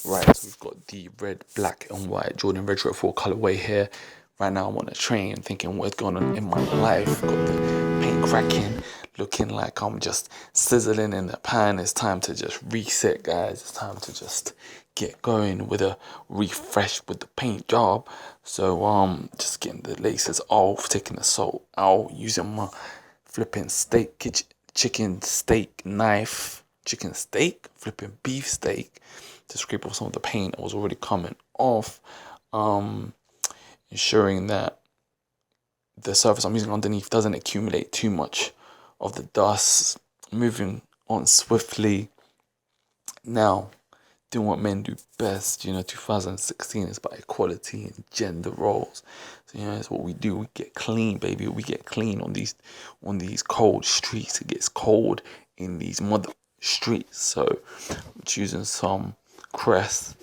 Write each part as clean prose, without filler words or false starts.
Right, so we've got the red, black, and white Jordan Retro 4 colorway here. Right now I'm on a train thinking what's going on in my life. Got the paint cracking, looking like I'm just sizzling in the pan. It's time to just reset, guys. It's time to just get going with a refresh with the paint job. So just getting the laces off, taking the salt out, using my flipping chicken steak knife, chicken steak, flipping beef steak to scrape off some of the paint that was already coming off, um, ensuring that the surface I'm using underneath doesn't accumulate too much of the dust. Moving on swiftly now, doing what men do best. 2016 is about equality and gender roles. So that's what we do. We get clean, baby. We get clean on these cold streets. It gets cold in these mother streets. So I'm choosing some Crest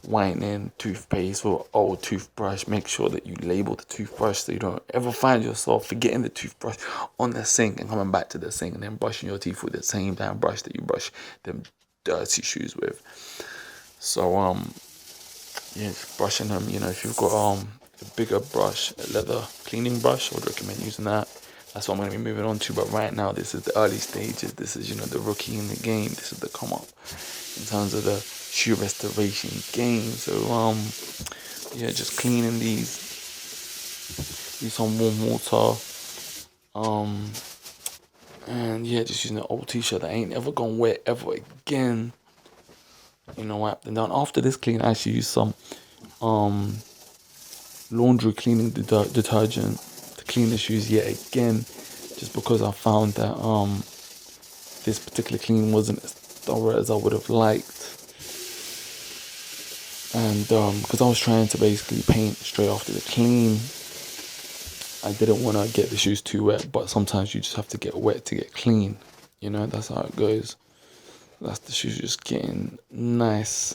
whitening toothpaste or old toothbrush. Make sure that you label the toothbrush so you don't ever find yourself forgetting the toothbrush on the sink and coming back to the sink and then brushing your teeth with the same damn brush that you brush them dirty shoes with. So yeah, just brushing them. If you've got a bigger brush, a leather cleaning brush, I would recommend using that. That's what I'm going to be moving on to. But right now, this is the early stages. This is the rookie in the game. This is the come up in terms of the shoe restoration game. So yeah, just cleaning these. Use some warm water. And yeah, just using an old t-shirt that ain't ever gonna wear ever again. Wipe them down. After this clean, I actually use some laundry cleaning detergent to clean the shoes yet again, just because I found that this particular clean wasn't as thorough as I would have liked. And because I was trying to basically paint straight after the clean, I didn't want to get the shoes too wet, but sometimes you just have to get wet to get clean. That's how it goes. That's the shoes just getting nice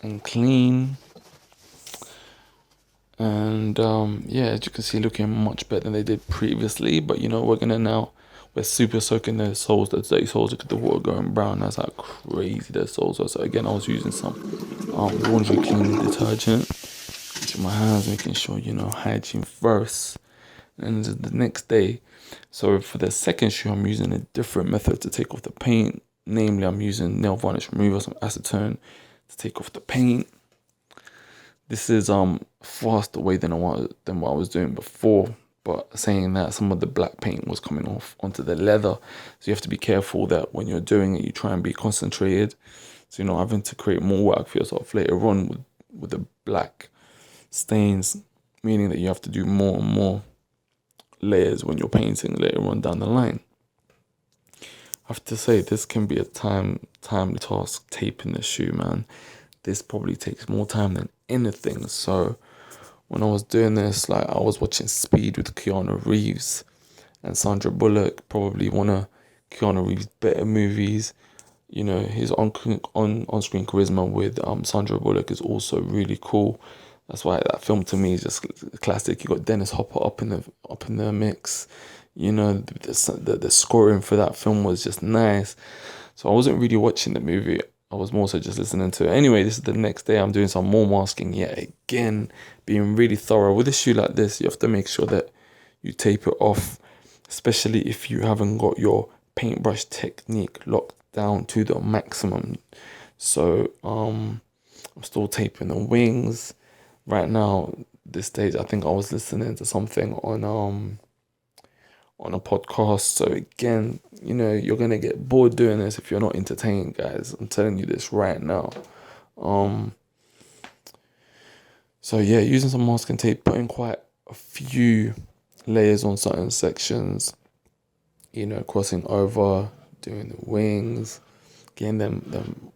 and clean. And yeah, as you can see, looking much better than they did previously. But we're super soaking their soles, the dirty soles. Look at the water going brown. That's how crazy their soles are. So again, I was using some laundry cleaning detergent. Using my hands, making sure hygiene first. And the next day, so for the second shoe, I'm using a different method to take off the paint. Namely, I'm using nail varnish remover, some acetone to take off the paint. This is faster way than what I was doing before. But saying that, some of the black paint was coming off onto the leather, so you have to be careful that when you're doing it, you try and be concentrated, so you're not having to create more work for yourself later on with the black stains, meaning that you have to do more and more layers when you're painting later on down the line. I have to say, this can be a timely task, taping the shoe, man. This probably takes more time than anything. So when I was doing this, like, I was watching Speed with Keanu Reeves and Sandra Bullock, probably one of Keanu Reeves' better movies. His on-screen charisma with Sandra Bullock is also really cool. That's why that film to me is just a classic. You got Dennis Hopper up in the mix. The scoring for that film was just nice. So I wasn't really watching the movie. I was more so just listening to it. Anyway, this is the next day. I'm doing some more masking yet again, being really thorough. With a shoe like this, you have to make sure that you tape it off, especially if you haven't got your paintbrush technique locked down to the maximum. So I'm still taping the wings. Right now, this stage, I think I was listening to something on a podcast. So again, you're gonna get bored doing this if you're not entertained, guys. I'm telling you this right now. So yeah, using some masking tape, putting quite a few layers on certain sections, crossing over, doing the wings, getting them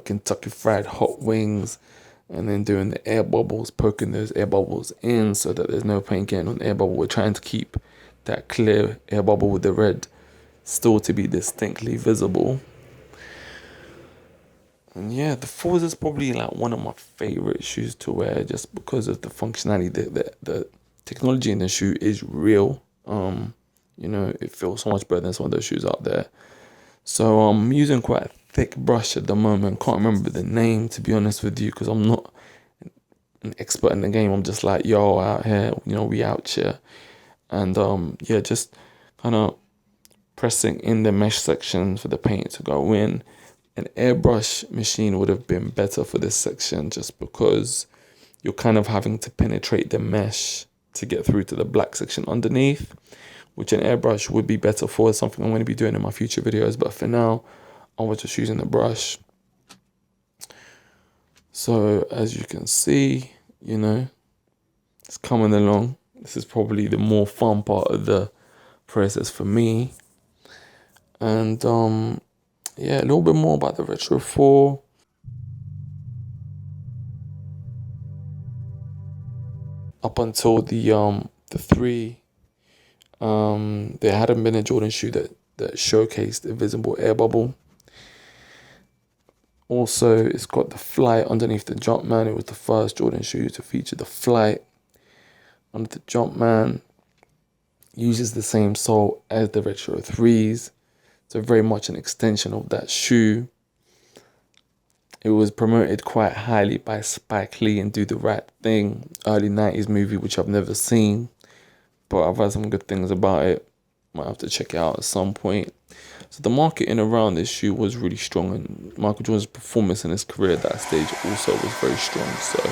Kentucky Fried Hot wings, and then doing the air bubbles, poking those air bubbles in so that there's no paint getting on the air bubble. We're trying to keep that clear air bubble with the red still to be distinctly visible. And yeah, the Fours is probably like one of my favorite shoes to wear, just because of the functionality. The technology in the shoe is real. It feels so much better than some of those shoes out there. So I'm using quite a thick brush at the moment. Can't remember the name, to be honest with you, because I'm not an expert in the game. I'm just like, yo, out here, we out here. And yeah, just kind of pressing in the mesh section for the paint to go in. An airbrush machine would have been better for this section, just because you're kind of having to penetrate the mesh to get through to the black section underneath, which an airbrush would be better for. It's something I'm going to be doing in my future videos, but for now I was just using the brush. So as you can see, it's coming along. This is probably the more fun part of the process for me. And yeah, a little bit more about the Retro 4. Up until the 3, there hadn't been a Jordan shoe that showcased the visible air bubble. Also, it's got the flight underneath the Jumpman. It was the first Jordan shoe to feature the flight under the Jumpman. Uses the same sole as the Retro 3s. So very much an extension of that shoe. It was promoted quite highly by Spike Lee in Do the Right Thing, early 90s movie, which I've never seen, but I've heard some good things about it. Might have to check it out at some point. So the marketing around this shoe was really strong, and Michael Jordan's performance in his career at that stage also was very strong. So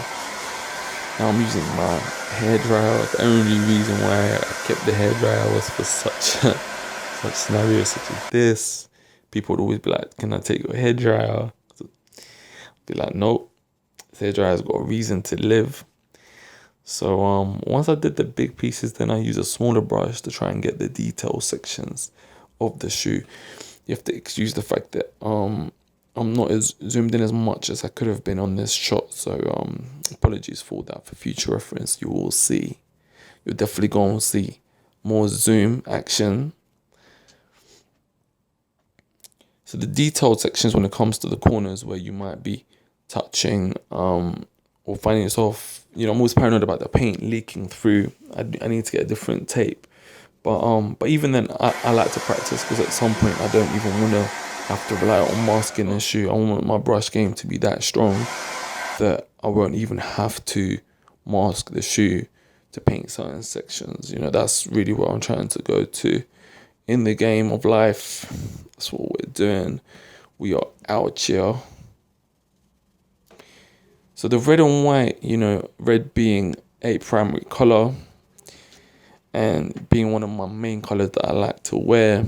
now I'm using my hairdryer. The only reason why I kept the hairdryer was for such scenarios such as this. People would always be like, can I take your hairdryer? Be like, nope, this hairdryer's got a reason to live. So once I did the big pieces, then I use a smaller brush to try and get the detail sections of the shoe. You have to excuse the fact that I'm not as zoomed in as much as I could have been on this shot. So apologies for that. For future reference, you'll definitely going to see more zoom action. So the detailed sections, when it comes to the corners where you might be touching or finding yourself, I'm always paranoid about the paint leaking through. I need to get a different tape, but even then I like to practice, because at some point I don't even want to have to rely on masking the shoe. I want my brush game to be that strong that I won't even have to mask the shoe to paint certain sections. That's really what I'm trying to go to in the game of life. That's what we're doing. We are out here. So the red and white, red being a primary color and being one of my main colors that I like to wear,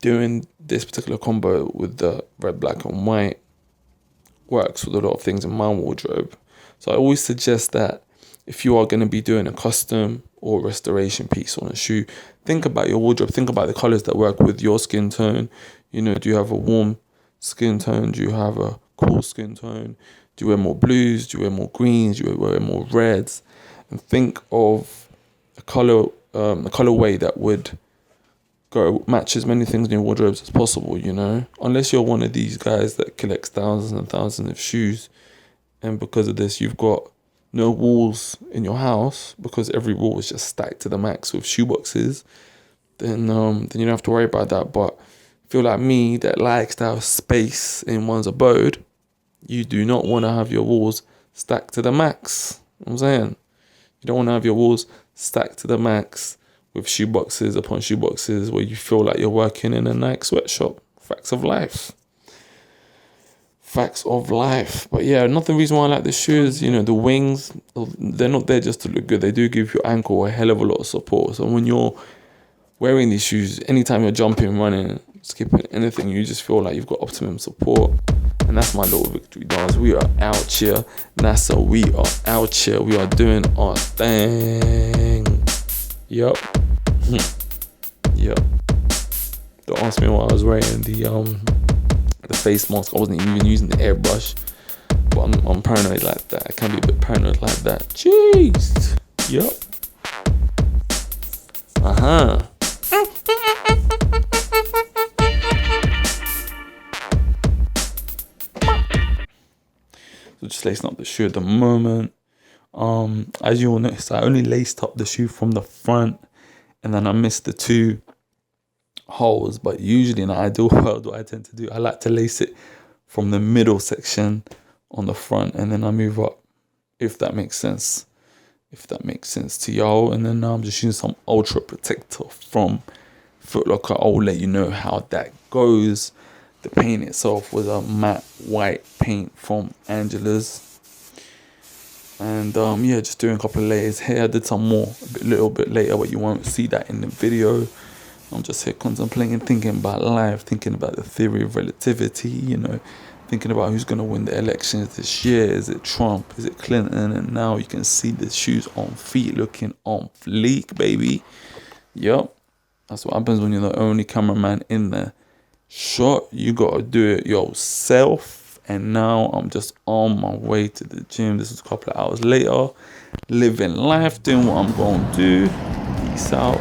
doing this particular combo with the red, black and white works with a lot of things in my wardrobe. So I always suggest that if you are going to be doing a custom or restoration piece on a shoe, think about your wardrobe. Think about the colors that work with your skin tone. Do you have a warm skin tone? Do you have a cool skin tone? Do you wear more blues? Do you wear more greens? Do you wear more reds? And think of a colorway that would match as many things in your wardrobes as possible. Unless you're one of these guys that collects thousands and thousands of shoes, and because of this you've got no walls in your house because every wall is just stacked to the max with shoe boxes, then you don't have to worry about that. But if you're like me that likes to have space in one's abode, you do not want to have your walls stacked to the max. You know what I'm saying? You don't want to have your walls stacked to the max with shoe boxes upon shoe boxes where you feel like you're working in a Nike sweatshop. Facts of life. But yeah, another reason why I like the shoes, the wings, they're not there just to look good. They do give your ankle a hell of a lot of support. So when you're wearing these shoes, anytime you're jumping, running, skipping, anything, you just feel like you've got optimum support. And that's my little victory dance. We are out here. NASA, we are out here. We are doing our thing. Yup. Yep. Don't ask me why I was wearing the face mask. I wasn't even using the airbrush. But I'm paranoid like that. I can be a bit paranoid like that. Jeez. Yup. So just lacing up the shoe at the moment. As you all notice, I only laced up the shoe from the front, and then I missed the two holes, but usually in an ideal world, what I tend to do, I like to lace it from the middle section on the front, and then I move up, if that makes sense. If that makes sense to y'all. And then I'm just using some Ultra Protector from Foot Locker. I'll let you know how that goes. The paint itself was a matte white paint from Angela's. And yeah, just doing a couple of layers here. I did some more a little bit later, but you won't see that in the video. I'm just here contemplating, thinking about life, thinking about the theory of relativity, you know, thinking about who's going to win the elections this year. Is it Trump? Is it Clinton? And now you can see the shoes on feet looking on fleek, baby. Yup. That's what happens when you're the only cameraman in the shot. You got to do it yourself. And now I'm just on my way to the gym. This is a couple of hours later. Living life, doing what I'm going to do. Peace out.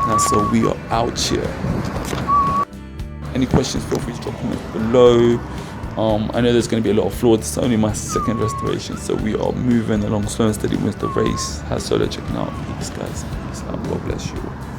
And so we are out here. Any questions, feel free to drop comments below. I know there's going to be a lot of flaws. It's only my second restoration, so we are moving along slow and steady wins the race. Has Solo checking out. Peace, guys. Peace out. God bless you.